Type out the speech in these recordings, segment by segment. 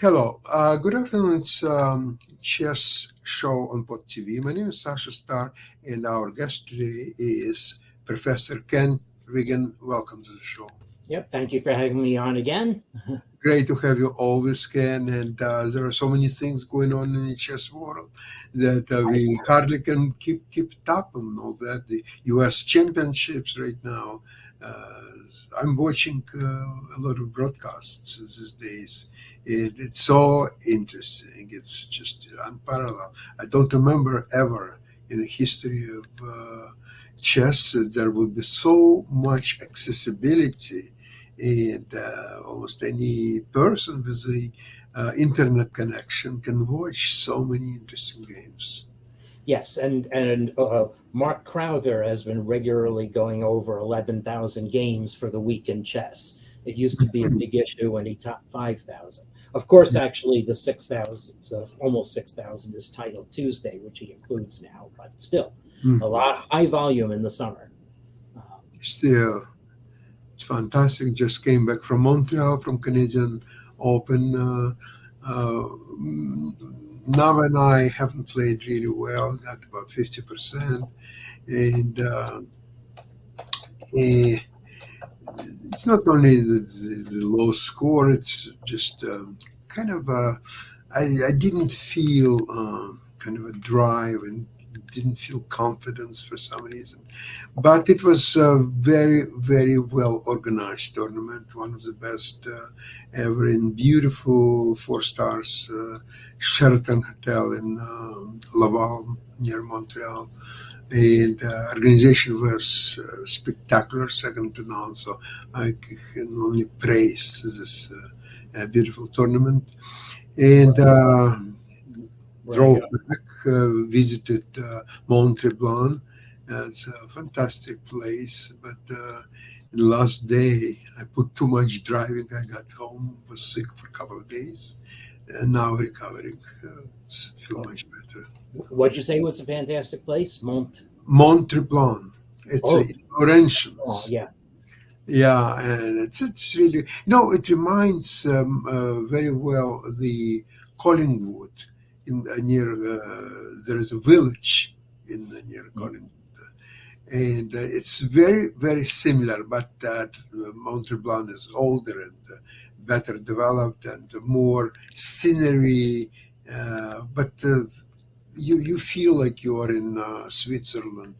Hello, good afternoon. It's Chess Show on Pod TV. My name is Sasha Starr, and our guest today is Professor Ken Regan. Welcome to the show. Yep, thank you for having me on again. Great to have you always, Ken. And there are so many things going on in the chess world that we hardly can keep top on all that. The U.S. Championships right now. Uh, I'm watching a lot of broadcasts these days. It's so interesting. It's just unparalleled. I don't remember ever in the history of chess that there would be so much accessibility, and almost any person with a internet connection can watch so many interesting games. Yes, and Mark Crowther has been regularly going over 11,000 games for the week in chess. It used to be a big issue when he topped 5,000. Of course, actually, the 6,000, so almost 6,000 is Title Tuesday, which he includes now, but still a Mm. lot high volume in the summer. Um, Still, it's fantastic. Just came back from Montreal from Canadian Open. Uh, mm, Nav and I haven't played really well. Got about 50%, and eh, it's not only the low score. It's just kind of I didn't feel kind of a drive and didn't feel confidence for some reason. But it was a very, very well organized tournament, one of the best ever, in beautiful four stars Sheraton Hotel in Laval near Montreal. And organization was spectacular, second to none. So I can only praise this beautiful tournament. And right. drove back, visited Mont Tremblant. It's a fantastic place, but the last day I put too much driving. I got home, was sick for a couple of days, and now recovering. Feel much better. What'd you say was a fantastic place? Mont Tremblant. It's Oh, in Laurentians. yeah. Yeah, and it's really, it reminds very well the Collingwood in near there is a village in near Collingwood, and it's very very similar, but that Mont Tremblant is older and better developed and more scenery, but you feel like you are in Switzerland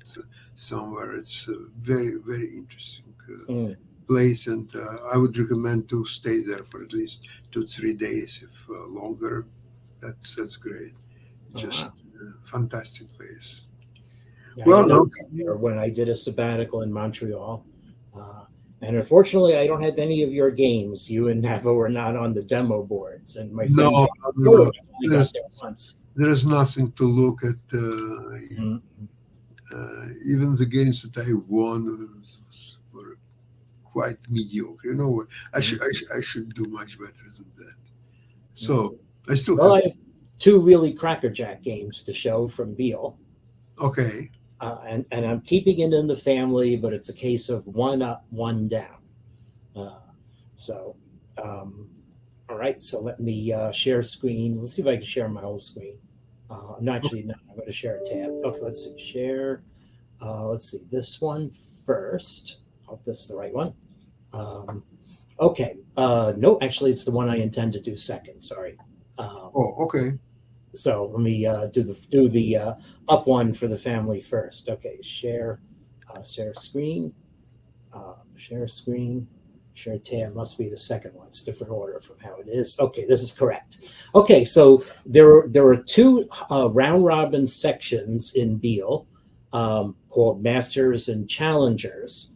somewhere. It's very very interesting. Mm. Place, and I would recommend to stay there for at least 2 3 days, if longer. That's great. Oh, Just wow. fantastic place. Yeah, I Well, went out okay. there when I did a sabbatical in Montreal. Uh, and unfortunately, I don't have any of your games. You and Nava were not on the demo boards. And my friend No, John Porter no, only got there there's once. there's nothing to look at. Mm. Even the games that I won were quite mediocre. I should do much better than that. Mm. So I still Well, have. I have two really crackerjack games to show from Beal. Okay. And I'm keeping it in the family, but it's a case of one up, one down. Uh, so, um, all right. So let me share screen. Let's see if I can share my whole screen. I'm not actually not. I'm going to share a tab. Okay, let's see. Share. Let's see this one first. Hope this is the right one. Um, okay. No, actually, it's the one I intend to do second. Sorry. Um, Oh, okay. so let me do the up one for the family first. Okay, share screen, share screen, share tab must be the second one. It's different order from how it is. Okay, this is correct. Okay, so there are two round robin sections in Beal called Masters and Challengers,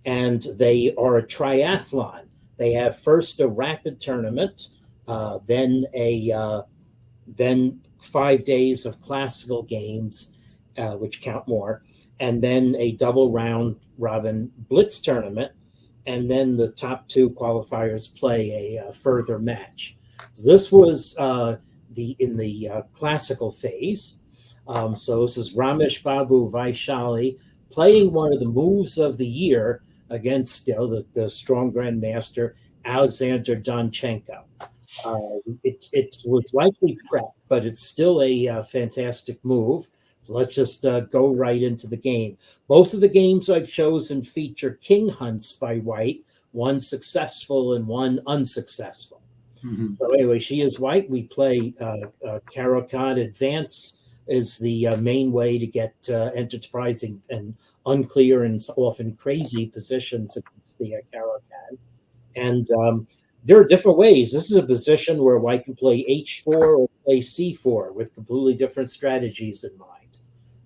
and they are a triathlon. They have first a rapid tournament, then 5 days of classical games, which count more, and then a double round robin blitz tournament, and then the top two qualifiers play a further match. This was the in the classical phase. So this is Ramesh Babu Vaishali playing one of the moves of the year against the strong grandmaster Alexander Donchenko. It was likely prep, but it's still a fantastic move. So let's just go right into the game. Both of the games I've chosen feature king hunts by white, one successful and one unsuccessful. Mhm. So anyway, she is white. We play Caro-Kann. Advance is the main way to get enterprising and unclear and often crazy positions against the Caro-Kann. And there are different ways. This is a position where white can play h4 or play c4 with completely different strategies in mind.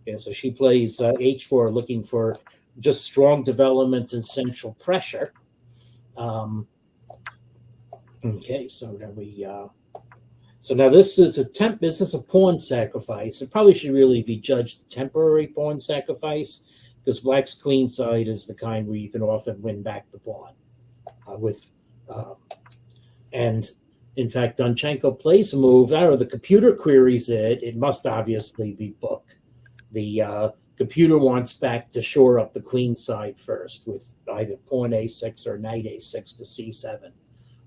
Okay, so she plays h4, looking for just strong development and central pressure. Okay, so now so now this is a pawn sacrifice. It probably should really be judged a temporary pawn sacrifice, because black's queen side is the kind where you can often win back the pawn and in fact, Danchenko plays a move. I don't know, the computer queries it. It must obviously be book. The computer wants back to shore up the queen side first with either pawn a6 or knight a6 to c7,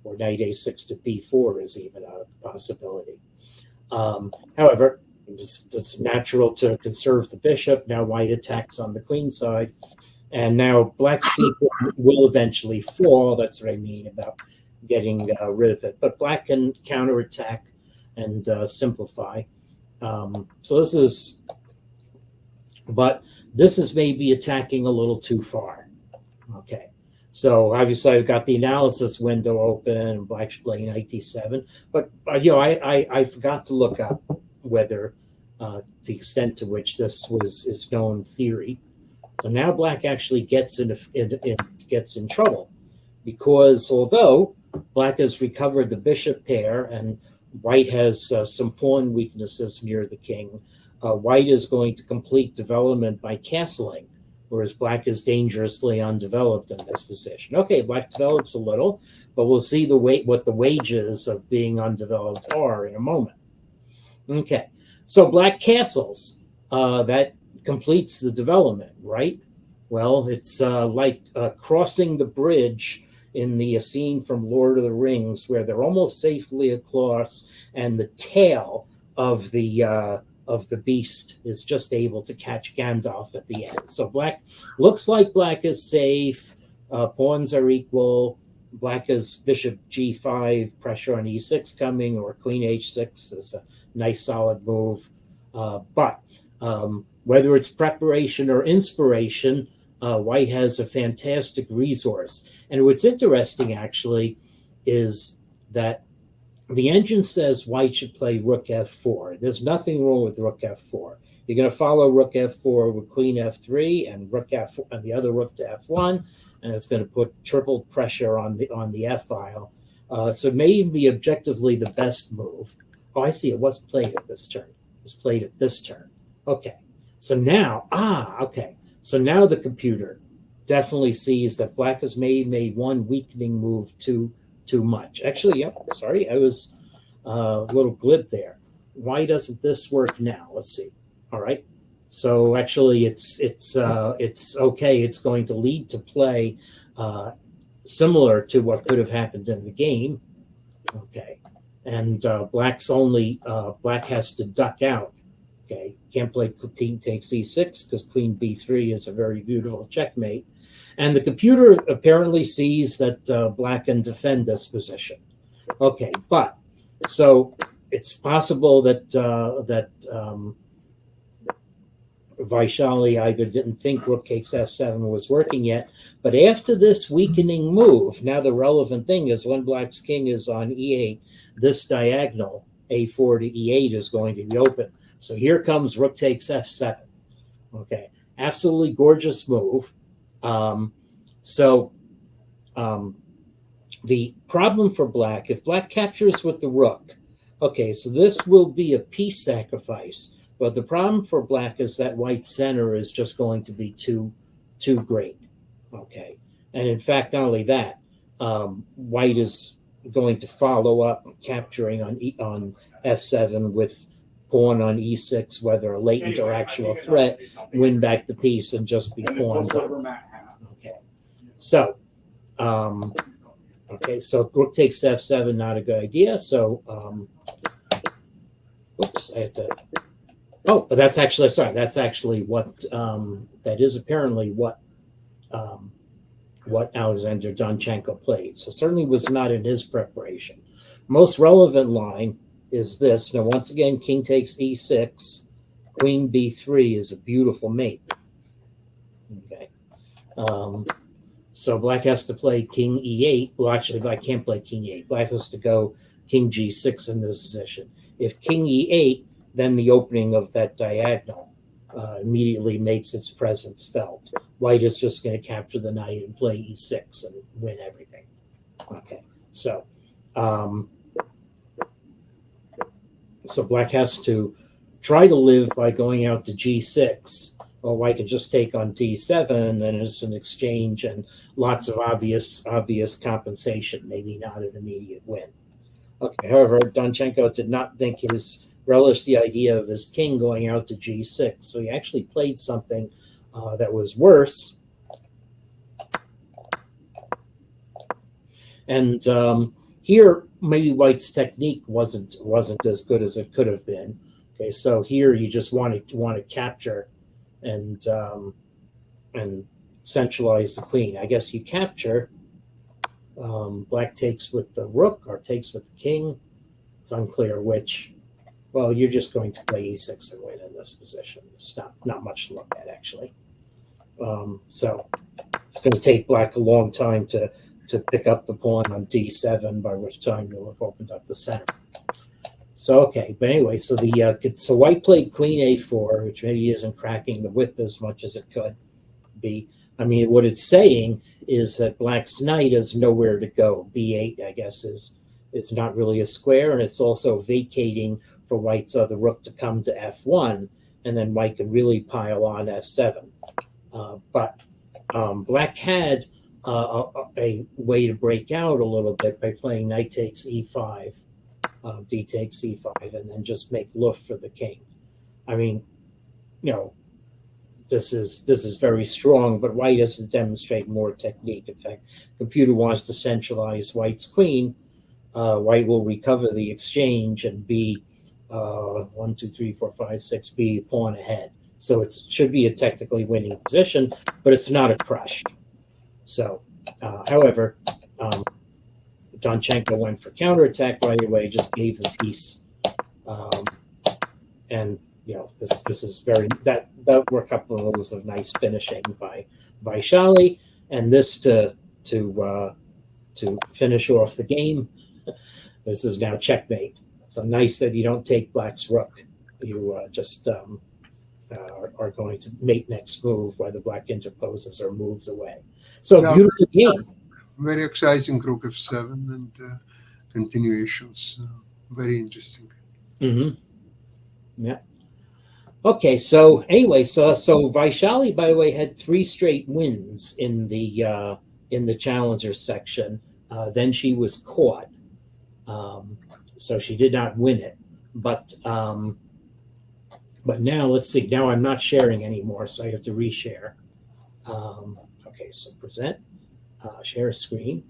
or knight a6 to b4 is even a possibility. However, it's natural to conserve the bishop. Now white attacks on the queen side, and now black's c4 will eventually fall. That's what I mean about getting rid of it. But black can counterattack and simplify. So this is maybe attacking a little too far. Okay, so obviously I've got the analysis window open, and black's playing knight d7. But I forgot to look up whether the extent to which this is known theory. So now black actually gets in trouble, because although black has recovered the bishop pair and white has some pawn weaknesses near the king, white is going to complete development by castling, whereas black is dangerously undeveloped in this position. Okay, black develops a little, but we'll see what the wages of being undeveloped are in a moment. Okay, so black castles. That completes the development, right? Well, it's like crossing the bridge in the scene from Lord of the Rings, where they're almost safely across, and the tail of the beast is just able to catch Gandalf at the end. So black looks like black is safe. Pawns are equal. Black has bishop g5, pressure on e6 coming, or queen h6 is a nice solid move. But whether it's preparation or inspiration, white has a fantastic resource. And what's interesting, actually, is that the engine says white should play rook f4. There's nothing wrong with rook f4. You're going to follow rook f4 with queen f3 and rook f4 and the other rook to f1, and it's going to put triple pressure on the f file. So it may even be objectively the best move. Oh, I see. It wasn't played at this turn. It was played at this turn. Okay. So now, okay. So now the computer definitely sees that black has made one weakening move too much. Actually, yep, sorry, I was a little glib there. Why doesn't this work now? Let's see. All right. So actually, it's okay. It's going to lead to play similar to what could have happened in the game. Okay. And black has to duck out. Okay, can't play queen takes e6 because queen b3 is a very beautiful checkmate. And the computer apparently sees that black can defend this position. Okay, but so it's possible that Vaishali either didn't think rook takes f7 was working yet, but after this weakening move, now the relevant thing is when black's king is on e8, this diagonal a4 to e8 is going to be open. So here comes rook takes f7. Okay, absolutely gorgeous move. The problem for black, if black captures with the rook, okay, so this will be a piece sacrifice. But the problem for black is that white's center is just going to be too great. Okay, and in fact, not only that, white is going to follow up capturing on f7 with pawn on e6, whether a latent or actual threat, win back the piece and just be pawns up. Okay, so Okay, so rook takes f7, not a good idea. So, oops, I had to. Oh, but that's actually That's actually what that is apparently what Alexander Donchenko played. So certainly was not in his preparation. Most relevant line is this. Now, once again, king takes e6, queen b3 is a beautiful mate. Okay. So black has to play king e8. Well, actually, black can't play king e8. Black has to go king g6 in this position. If king e8, then the opening of that diagonal immediately makes its presence felt. White is just going to capture the knight and play e6 and win everything. Okay, so so black has to try to live by going out to g6, or white can just take on d7, and it's an exchange and lots of obvious compensation, maybe not an immediate win. Okay, however, Donchenko did not think relish the idea of his king going out to g6, so he actually played something that was worse. And here, maybe white's technique wasn't as good as it could have been. Okay, so here you just want to capture and centralize the queen. I guess you capture. Black takes with the rook or takes with the king. It's unclear which. Well, you're just going to play e6 and win in this position. It's not much to look at, actually. So it's going to take black a long time to pick up the pawn on d7, by which time you'll have opened up the center. So, okay, but anyway, so so white played queen a4, which maybe isn't cracking the whip as much as it could be. I mean, what it's saying is that black's knight has nowhere to go. b8, I guess, is not really a square, and it's also vacating for white's other rook to come to f1, and then white can really pile on f7. But black had a way to break out a little bit by playing knight takes e5, d takes e5, and then just make loof for the king. I mean, this is very strong, but white has to demonstrate more technique. In fact, computer wants to centralize white's queen. White will recover the exchange and be 1, 2, 3, 4, 5, 6, be a pawn ahead. So it should be a technically winning position, but it's not a crush. So, however, Donchenko went for counterattack right away, just gave the piece, and this is very that were a couple of moves of nice finishing by Vaishali, and this to finish off the game. This is now checkmate. So nice that you don't take black's rook. You just are going to mate next move, whether black interposes or moves away. So beautiful game. Very exciting rook f7 and continuations. Very interesting. Mm-hmm. Yeah. Okay. So anyway, so Vaishali, by the way, had 3 straight wins in the challenger section. Then she was caught. So she did not win it, but now let's see. Now I'm not sharing anymore, so I have to reshare. Okay, so present, share screen.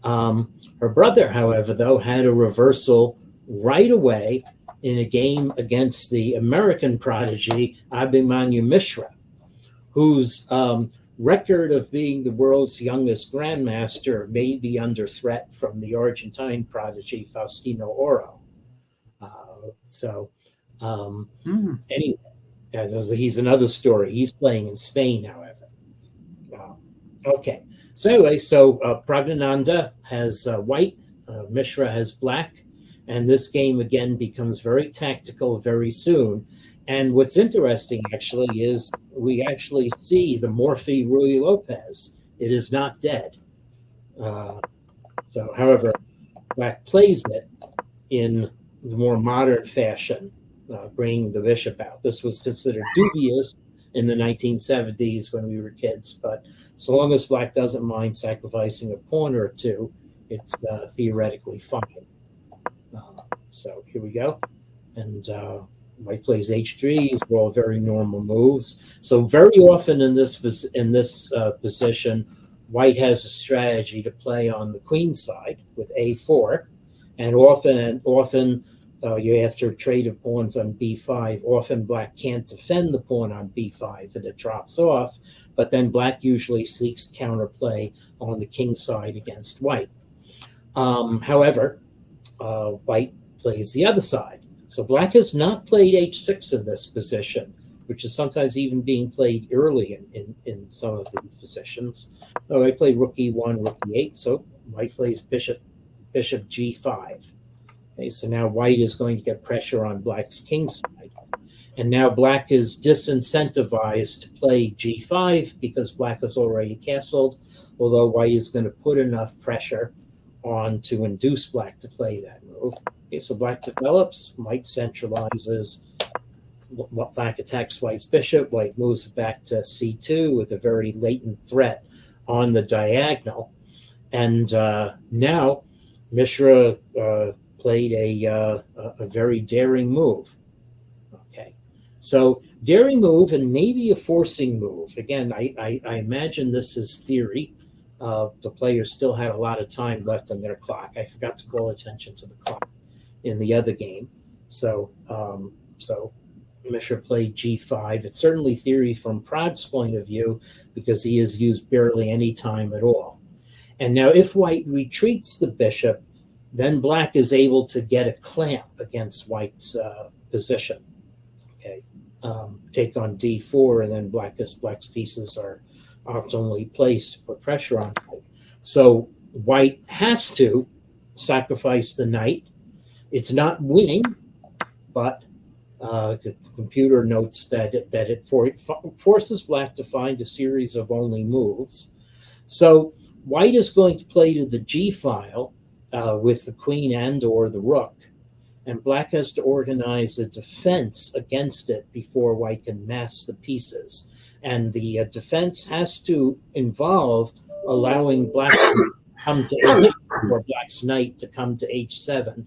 Her brother, however, though, had a reversal right away in a game against the American prodigy Abhimanyu Mishra, whose record of being the world's youngest grandmaster may be under threat from the Argentine prodigy Faustino Oro. Anyway, he's another story. He's playing in Spain, however. Okay. So anyway, Praggnanandhaa has white, Mishra has black, and this game again becomes very tactical very soon. And what's interesting, actually, is we actually see the Morphy Ruy Lopez. It is not dead. However, black plays it in the more modern fashion, bringing the bishop out. This was considered dubious in the 1970s when we were kids, but so long as black doesn't mind sacrificing a pawn or two, it's theoretically fine. So here we go. And white plays h3. These are all very normal moves. So very often in this position, white has a strategy to play on the queen side with a4, and often you have to trade of pawns on b5. Often black can't defend the pawn on b5 and it drops off, but then black usually seeks counterplay on the king side against white. However, white plays the other side. So black has not played h6 in this position, which is sometimes even being played early in some of these positions. Oh, I played rook e1, rook e8, so white plays bishop g5. Okay, so now white is going to get pressure on black's king side. And now black is disincentivized to play g5 because black is already castled, although white is going to put enough pressure on to induce black to play that move. Okay, so black develops, white centralizes, black attacks white's bishop, white moves back to c2 with a very latent threat on the diagonal. And now Mishra played a very daring move. Okay, so daring move and maybe a forcing move. Again, I imagine this is theory. The players still had a lot of time left on their clock. I forgot to call attention to the clock in the other game. So Mishra played g5. It's certainly theory from Prag's point of view because he has used barely any time at all. And now if white retreats the bishop, then black is able to get a clamp against white's position. Okay, take on d4, and then black's pieces are optimally placed to put pressure on white. So white has to sacrifice the knight. It's not winning, but the computer notes that it forces black to find a series of only moves. So white is going to play to the g file with the queen and or the rook, and black has to organize a defense against it before white can mass the pieces. And the defense has to involve allowing black to come to h, or black's knight to come to h7.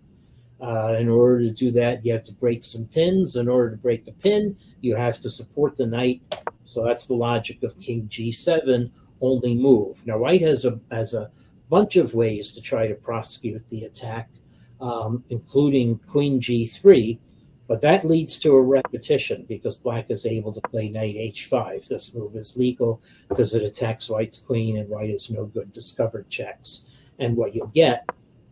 In order to do that, you have to break some pins. In order to break a pin, you have to support the knight. So that's the logic of king g7, only move. Now, white has a bunch of ways to try to prosecute the attack, including queen g3, but that leads to a repetition because black is able to play knight h5. This move is legal because it attacks white's queen, and white has no good discovered checks. And what you'll get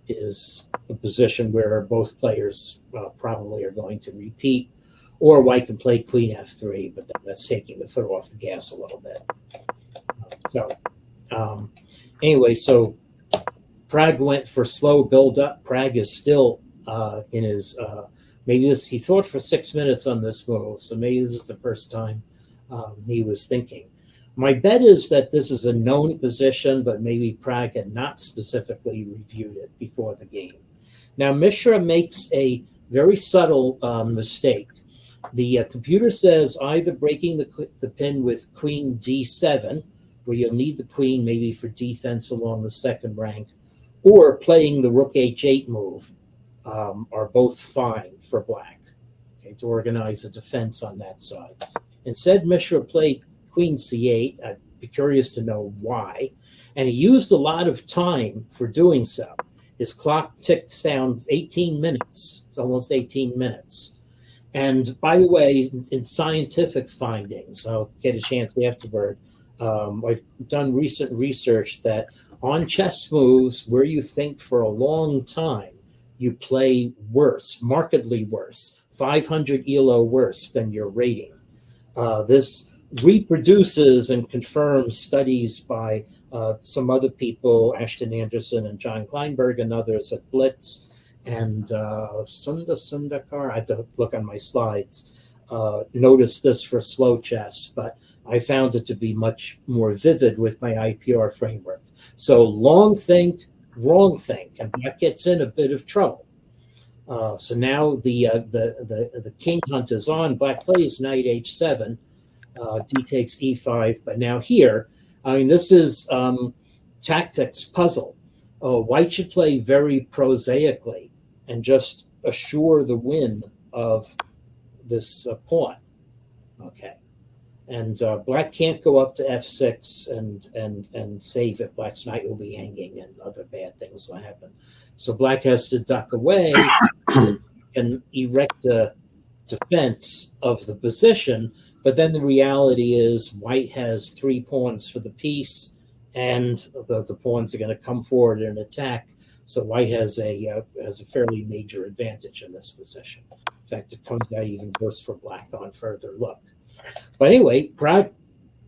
is a position where both players probably are going to repeat, or white can play queen f3, but then that's taking the foot off the gas a little bit. Anyway, so Prag went for slow build-up. Prag is still in his he thought for 6 minutes on this move, so maybe this is the first time he was thinking. My bet is that this is a known position, but maybe Prag had not specifically reviewed it before the game. Now, Mishra makes a very subtle mistake. The computer says either breaking the pin with queen d7, where you'll need the queen maybe for defense along the second rank, or playing the rook h8 move are both fine for black, okay, to organize a defense on that side. Instead, Mishra played queen c8. I'd be curious to know why. And he used a lot of time for doing so. His clock ticked down 18 minutes. It's almost 18 minutes. And by the way, in scientific findings, I'll get a chance afterward, I've done recent research that on chess moves where you think for a long time, you play worse, markedly worse, 500 ELO worse than your rating. This reproduces and confirms studies by some other people, Ashton Anderson and John Kleinberg and others at Blitz, and Sundakar, I have to look on my slides, noticed this for slow chess, but I found it to be much more vivid with my IPR framework. So long think, wrong think, and that gets in a bit of trouble. So now the king hunt is on. Black plays knight h7, d takes e5, but now here, I mean, this is tactics puzzle. White should play very prosaically and just assure the win of this pawn. Okay. And black can't go up to f6 and save it. Black's knight will be hanging, and other bad things will happen. So black has to duck away and erect a defense of the position. But then the reality is white has 3 pawns for the piece, and the pawns are going to come forward and attack. So white has a fairly major advantage in this position. In fact, it comes out even worse for black on further look. But anyway, Pragg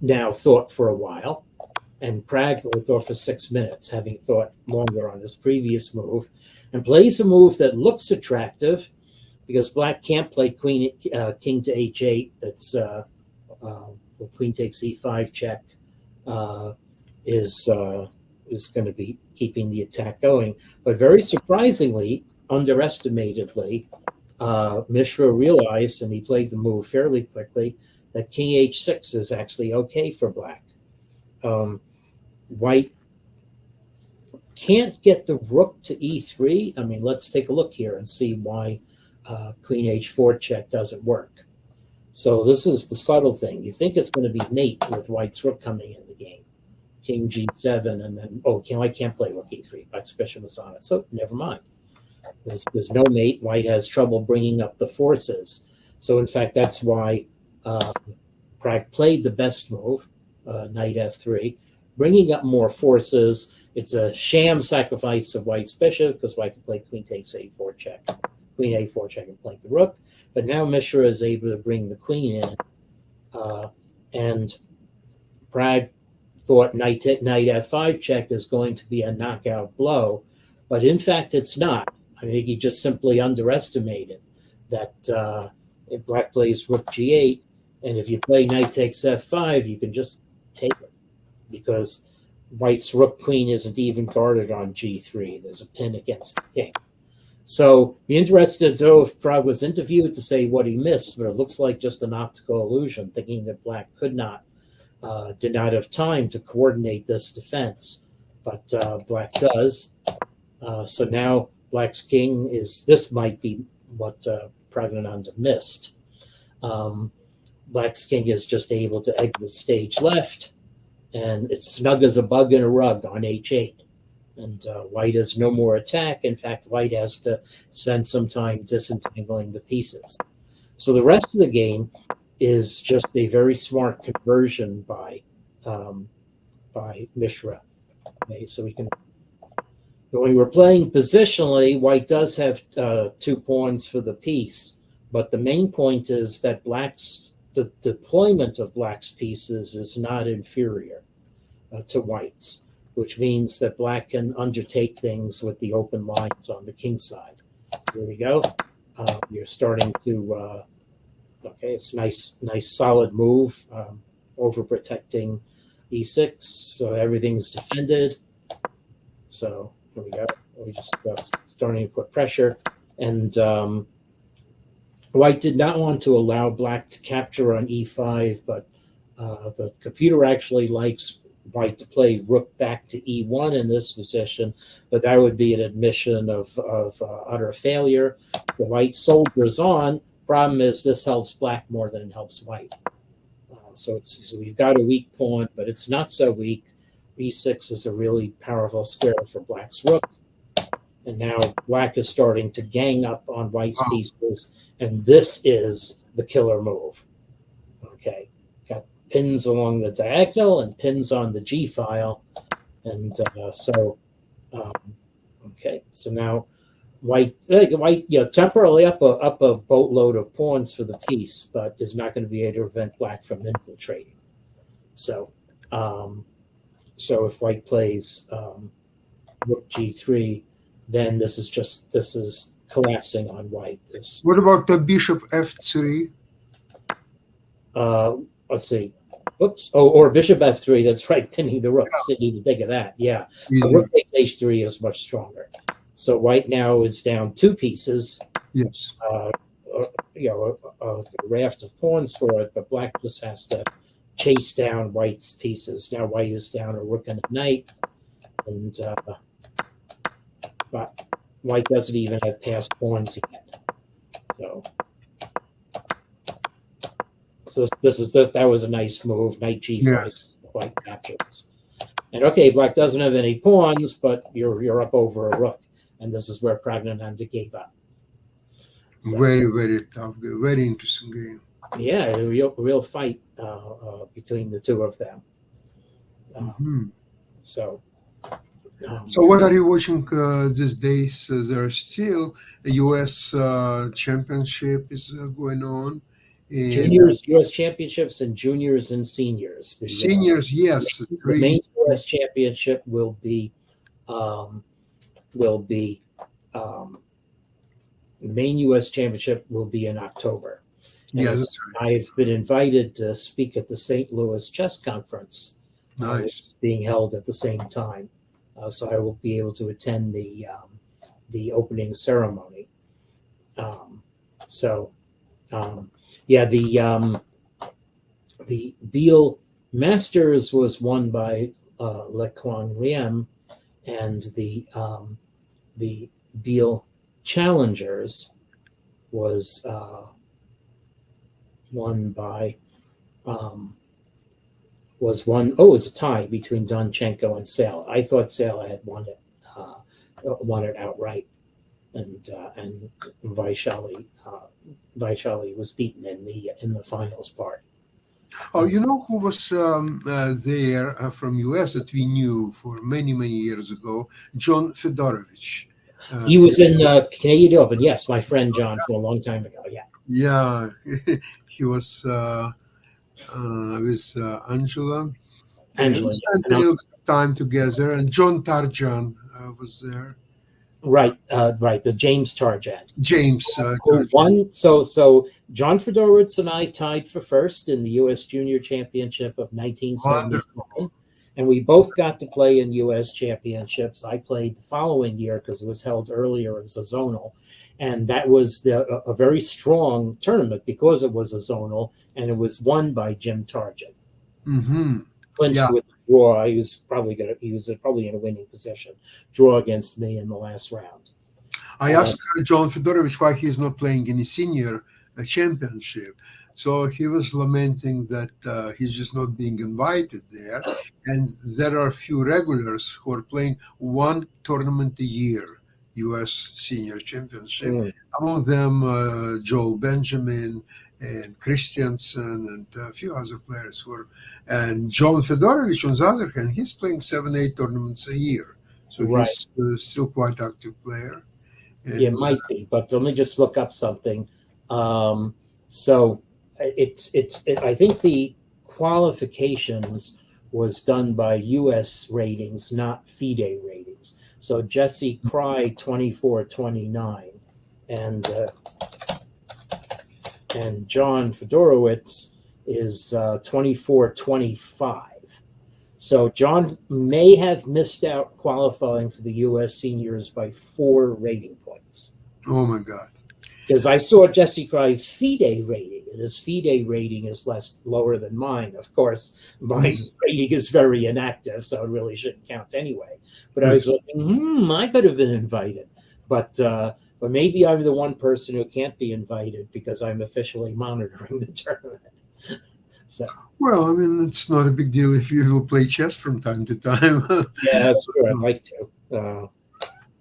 now thought for a while, and Pragg thought for 6 minutes, having thought longer on his previous move, and plays a move that looks attractive because black can't play king to h8. That's queen takes e5 check is going to be keeping the attack going. But very surprisingly, underestimatedly, Mishra realized, and he played the move fairly quickly, that king h6 is actually okay for black. White can't get the rook to e3. I mean, let's take a look here and see why queen h4 check doesn't work. So this is the subtle thing. You think it's going to be mate with white's rook coming in the game. King g7, and then, I can't play rook e3. Black's bishop is on it. So never mind. There's no mate. White has trouble bringing up the forces. So in fact, that's why Pragg played the best move, knight f3, bringing up more forces. It's a sham sacrifice of white's bishop because white can play queen takes a4 check, queen a4 check, and play the rook. But now Mishra is able to bring the queen in, and Pragg thought knight f5 check is going to be a knockout blow, but in fact it's not. I think he just simply underestimated that if black plays rook g8, and if you play knight takes f5, you can just take it because white's rook queen isn't even guarded on g3. There's a pin against the king. So be interested to know if Pragg was interviewed to say what he missed, but it looks like just an optical illusion, thinking that black did not have time to coordinate this defense, but black does. So now black's king this might be what Praggnanandhaa missed. Black's king is just able to exit stage left, and it's snug as a bug in a rug on h8. And white has no more attack. In fact, white has to spend some time disentangling the pieces. So the rest of the game is just a very smart conversion by Mishra. Okay, so we can. When we're playing positionally, white does have 2 pawns for the piece, but the main point is that the deployment of black's pieces is not inferior to white's, which means that black can undertake things with the open lines on the king side. Here we go. You're starting to, it's nice solid move, overprotecting e6, so everything's defended. So here we go. We're just starting to put pressure. And white did not want to allow black to capture on e5, but the computer actually likes white to play rook back to e1 in this position, but that would be an admission of utter failure. The white soldiers on. Problem is this helps black more than it helps white. So we've got a weak pawn, but it's not so weak. e6 is a really powerful square for black's rook. And now black is starting to gang up on white's pieces, and this is the killer move. Okay, got pins along the diagonal and pins on the G file, and so now white, temporarily up a boatload of pawns for the piece, but is not going to be able to prevent black from infiltrating. So if white plays rook G3, then this is collapsing on white. What about the bishop f3? Let's see. Oops. Or bishop f3. That's right, pinning the rooks. Didn't even think of that. Yeah. Rook takes h3 is much stronger. So white now is down 2 pieces. Yes. A raft of pawns for it, but black just has to chase down white's pieces. Now white is down a rook and a knight, and but white doesn't even have passed pawns yet. So that was a nice move. Knight G5, Yes. white captures. And okay, black doesn't have any pawns, but you're up over a rook, and this is where Pragnananda gave up. So, Very, very tough game. Very interesting game. yeah, a real fight between the two of them. Mhm. So, So what are you watching these days? There's still a U.S. Championship is going on. And juniors, U.S. championships, and juniors and seniors. seniors, yes. The main U.S. championship will be um, the main U.S. championship will be in October. And Yeah, that's right. I've been invited to speak at the St. Louis Chess Conference, Nice. being held at the same time. So I will be able to attend the opening ceremony. Yeah, the Beal Masters was won by Le Quang Liem, and the Beal Challengers was won by it was a tie between Donchenko and Sale. I thought Sale had won it outright, and Vaishali was beaten in the finals part. Oh, you know who was there from U.S. that we knew for many, many years ago? John Fedorovich. He was in the Canadian Open. Yes, my friend John from a long time ago. Yeah. Yeah, he was with Angela. Angela. We spent a little bit of time together, and John Tarjan was there. Right. The James Tarjan. James who won. So John Fedorowicz and I tied for first in the U.S. Junior Championship of 1977. And we both got to play in U.S. championships. I played the following year because it was held earlier as a zonal. And that was a very strong tournament because it was a zonal, and it was won by Jim Tarjan. Mm-hmm. Clinched with a draw. He was probably in a winning position. Draw against me in the last round. I asked John Fedorovich why he's not playing in a senior championship. So he was lamenting that he's just not being invited there. And there are a few regulars who are playing one tournament a year, U.S. Senior Championship. Among them, Joel Benjamin and Christiansen and a few other players who are. And John Fedorovich, on the other hand, he's playing 7-8 tournaments a year. So he's still quite active player. And, it might be, but let me just look up something. So I think the qualifications was done by U.S. ratings, not FIDE ratings. So Jesse Cry 24-29, and John Fedorowicz is 24-25. So John may have missed out qualifying for the U.S. seniors by 4 rating points. Oh my God! Because I saw Jesse Cry's FIDE rating, and his FIDE rating is lower than mine. Of course, my rating is very inactive, so it really shouldn't count anyway. But I was looking, I could have been invited, but maybe I'm the one person who can't be invited because I'm officially monitoring the tournament. So. Well, I mean, it's not a big deal if you will play chess from time to time. Yeah, that's true. I'd like to.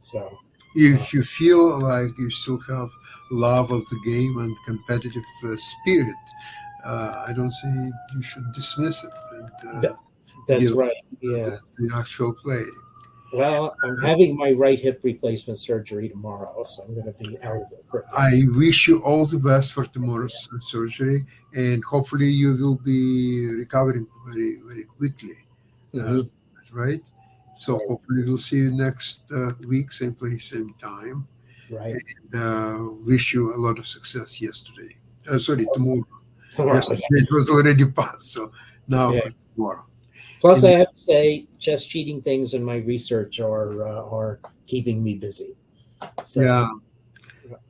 So. If you feel like you still have love of the game and competitive spirit, I don't say you should dismiss it. And, that's right. Yeah. The actual play. Well, I'm having my right hip replacement surgery tomorrow, so I'm going to be out of it. I wish you all the best for tomorrow's surgery, and hopefully you will be recovering very, very quickly. Right? So hopefully we'll see you next week, same place, same time. Right. And wish you a lot of success tomorrow. Yesterday it was already past, so now for tomorrow. Plus, I have to say, chess cheating things in my research are keeping me busy. So. Yeah,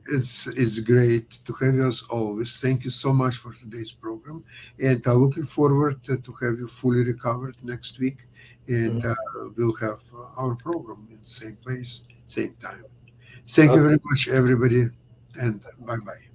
it's great to have you as always. Thank you so much for today's program, and I'm looking forward to have you fully recovered next week, and we'll have our program in the same place, same time. Thank you very much, everybody, and bye-bye.